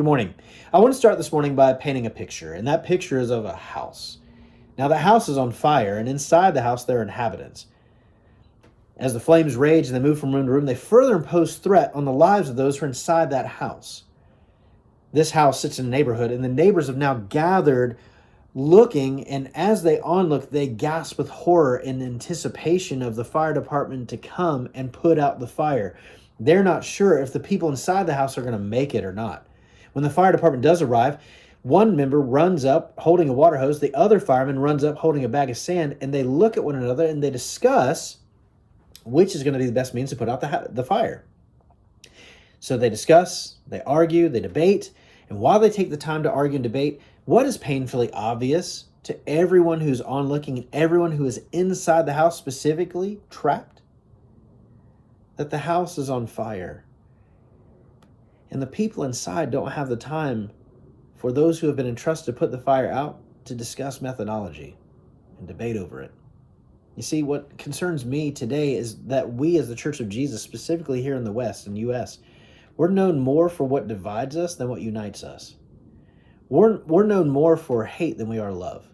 Good morning. I want to start this morning by painting a picture, and that picture is of a house. Now, the house is on fire, and inside the house there are inhabitants. As the flames rage and they move from room to room, they further impose threat on the lives of those who are inside that house. This house sits in a neighborhood, and the neighbors have now gathered looking, and as they onlook, they gasp with horror in anticipation of the fire department to come and put out the fire. They're not sure if the people inside the house are going to make it or not. When the fire department does arrive, one member runs up holding a water hose, the other fireman runs up holding a bag of sand, and they look at one another and they discuss which is going to be the best means to put out the fire. So they discuss, they argue, they debate, and while they take the time to argue and debate, what is painfully obvious to everyone who's onlooking and everyone who is inside the house specifically trapped? That the house is on fire. And the people inside don't have the time for those who have been entrusted to put the fire out to discuss methodology and debate over it. You see, what concerns me today is that we as the Church of Jesus, specifically here in the West and U.S., we're known more for what divides us than what unites us. We're known more for hate than we are love.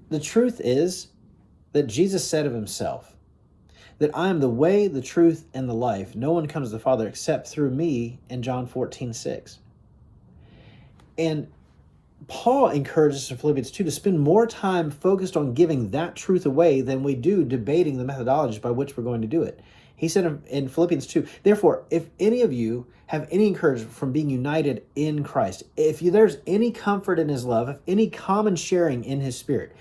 The truth is that Jesus said of himself, that I am the way, the truth, and the life. No one comes to the Father except through me in John 14:6. And Paul encourages us in Philippians 2 to spend more time focused on giving that truth away than we do debating the methodologies by which we're going to do it. He said in Philippians 2, therefore, if any of you have any encouragement from being united in Christ, if there's any comfort in his love, if any common sharing in his spirit,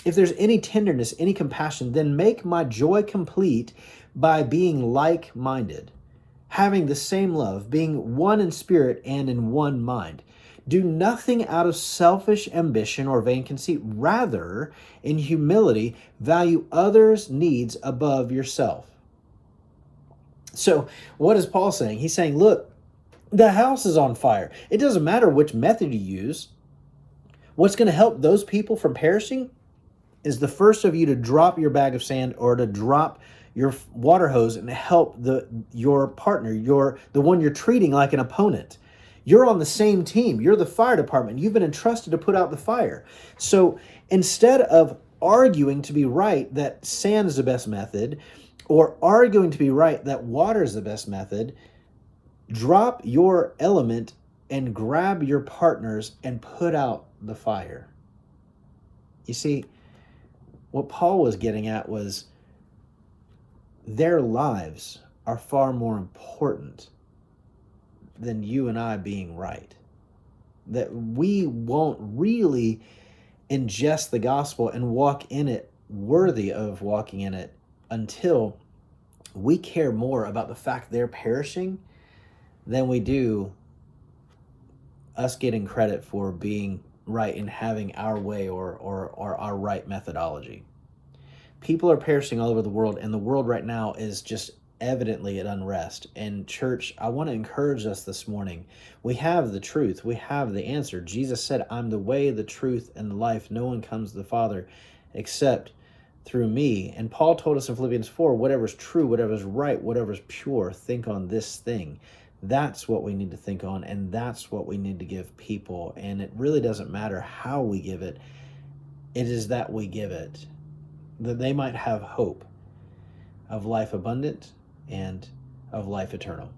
if there's any tenderness, any compassion, then make my joy complete by being like-minded, having the same love, being one in spirit and in one mind. Do nothing out of selfish ambition or vain conceit. Rather, in humility, value others' needs above yourself. So, what is Paul saying? He's saying, look, the house is on fire. It doesn't matter which method you use. What's going to help those people from perishing is the first of you to drop your bag of sand or to drop your water hose and help your partner, the one you're treating like an opponent. You're on the same team. You're the fire department. You've been entrusted to put out the fire. So instead of arguing to be right that sand is the best method, or arguing to be right that water is the best method, drop your element and grab your partners and put out the fire. You see, what Paul was getting at was their lives are far more important than you and I being right. That we won't really ingest the gospel and walk in it worthy of walking in it until we care more about the fact they're perishing than we do us getting credit for being right and having our way or our right methodology. People are perishing all over the world, and the world right now is just evidently at unrest. And church, I want to encourage us this morning. We have the truth. We have the answer. Jesus said, I'm the way, the truth, and the life. No one comes to the Father except through me. And Paul told us in Philippians 4, whatever's true, whatever's right, whatever's pure, think on this thing. That's what we need to think on, and that's what we need to give people. And it really doesn't matter how we give it. It is that we give it, that they might have hope of life abundant and of life eternal.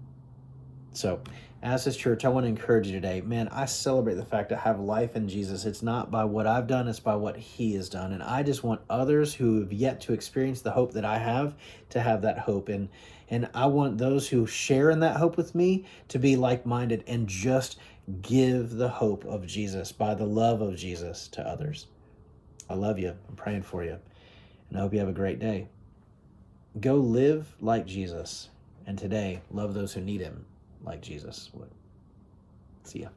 So, as his church, I want to encourage you today, man, I celebrate the fact I have life in Jesus. It's not by what I've done, it's by what he has done. And I just want others who have yet to experience the hope that I have to have that hope. And I want those who share in that hope with me to be like-minded and just give the hope of Jesus by the love of Jesus to others. I love you. I'm praying for you. And I hope you have a great day. Go live like Jesus. And today, love those who need him like Jesus would. See ya.